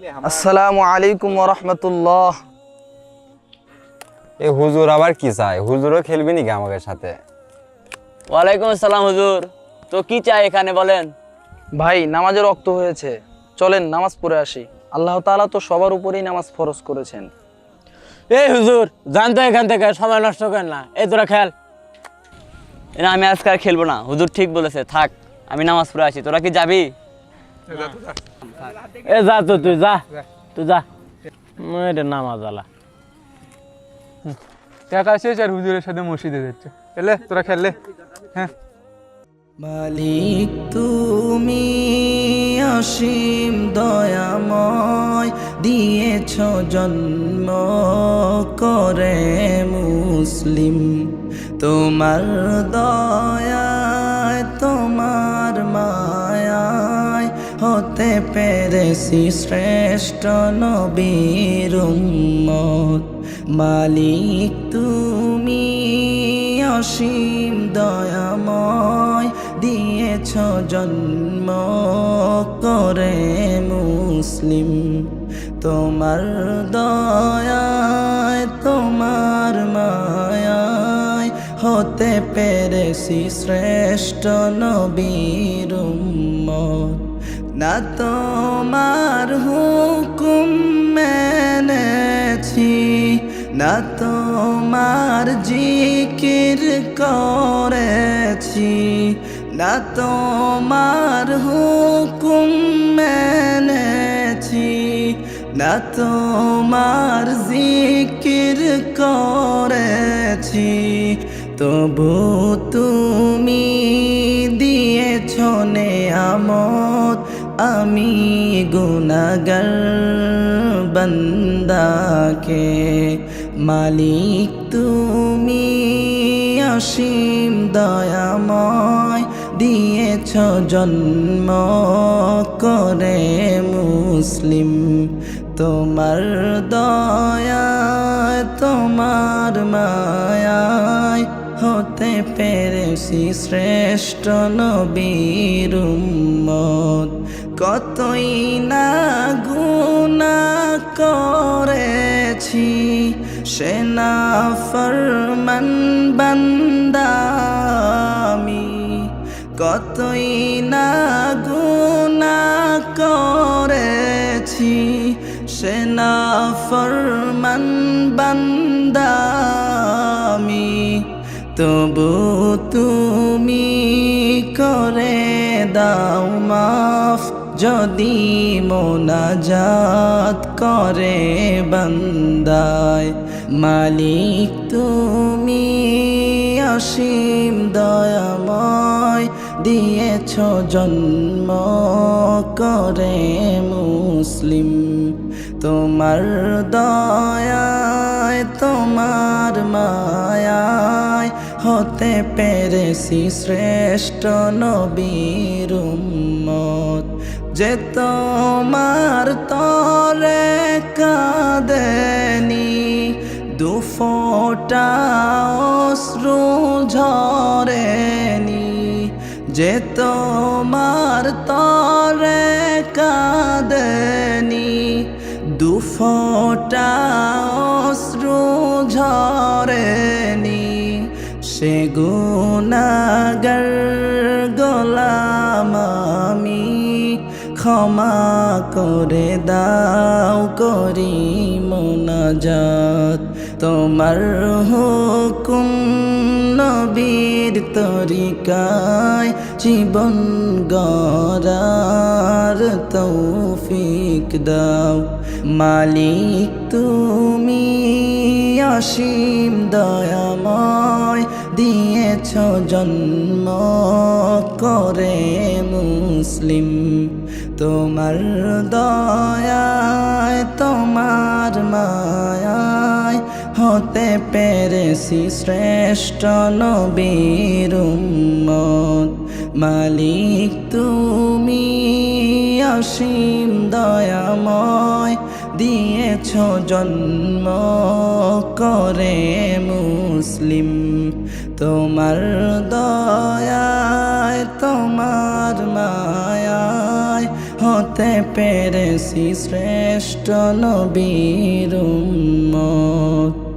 আসসালামু আলাইকুম ওয়া রাহমাতুল্লাহ। এই হুজুর আবার কি চায়? হুজুরও খেলবে নাকি আমাদের সাথে? ওয়ালাইকুম আসসালাম হুজুর, তো কি চাই এখানে বলেন। ভাই নামাজের ওয়াক্ত হয়েছে, চলেন নামাজ পড়ে আসি। আল্লাহ তাআলা তো সবার উপরেই নামাজ ফরজ করেছেন। এই হুজুর জান তো এখান থেকে, সময় নষ্ট করেন না। এই তোরা খেল। না আমি আজকে আর খেলবো না, হুজুর ঠিক বলেছে, থাক আমি নামাজ পড়ে আসি। তোরা কি যাবি? এ যা তো, তুই যা, তুই যা। এটা নামাজ আলা। টাকা শেষ আর হুজুরের সাথে মসজিদে যাচ্ছে। এলে তোরা খেললে। হ্যাঁ, মালিক তুমি অসীম দয়াময়, দিয়েছ জন্ম করে মুসলিম। তোমার দয়ায় তোমার মায়ায় হতে পেরেছি শ্রেষ্ঠ নবীর উম্মত। মালিক তুমি অসীম দয়াময়, দিয়েছ জন্ম করে মুসলিম। তোমার দয়ায় তোমার মায়ায় হতে পেরেছি শ্রেষ্ঠ নবীর উম্মত। না তোমার হুকুম মেনেছি, না তোমার জিকির করেছি, না তোমার হুকুম মেনেছি, না তোমার জিকির করেছি। তবু তুমি দিয়েছ নেয়ামত, আমি গুনাহগার বান্দাকে। মালিক তুমি অসীম দয়াময়, দিয়েছ জন্ম করে মুসলিম। তোমার দয়ায় তোমার মায়ায় হতে পেরেছি শ্রেষ্ঠ নবীর উম্মত। কতই না গুনাহ করেছি, সে নাফরমান বান্দা আমি। কতই না গুনাহ করেছি, সে নাফরমান বান্দা আমি। তবু তুমি করে দাও মাফ, যদি মোনাজাত করে বান্দায়। মালিক তুমি অসীম দয়াময়, দিয়েছ জন্ম করে মুসলিম। তোমার দয়ায় তোমার মায়ায় হতে পেরেছি শ্রেষ্ঠ নবীর উম্মত। যে তোমার তরে কাঁদেনি, দুফোঁটা অশ্রু ঝরেনি। যে তোমার তরে কাঁদেনি, দুফোঁটা অশ্রু ঝরেনি। সে গুনাহগার গোলাম আমি, ক্ষমা করে দাও করি মোনাজাত। তোমার হুকুম নবীর তরিকায় জীবন গড়ার তৌফিক দাও। মালিক তুমি অসীম দয়াময়, দিয়েছ জন্ম করে মুসলিম। তোমার দয়ায় তোমার মায়ায় হতে পেরেছি শ্রেষ্ঠ নবীর উম্মত। মালিক তুমি অসীম দয়াময়, দিয়েছ জন্ম করে মুসলিম। তোমার দয়ায় তোমার মায়ায় হতে পেরেছি শ্রেষ্ঠ নবীর উম্মত।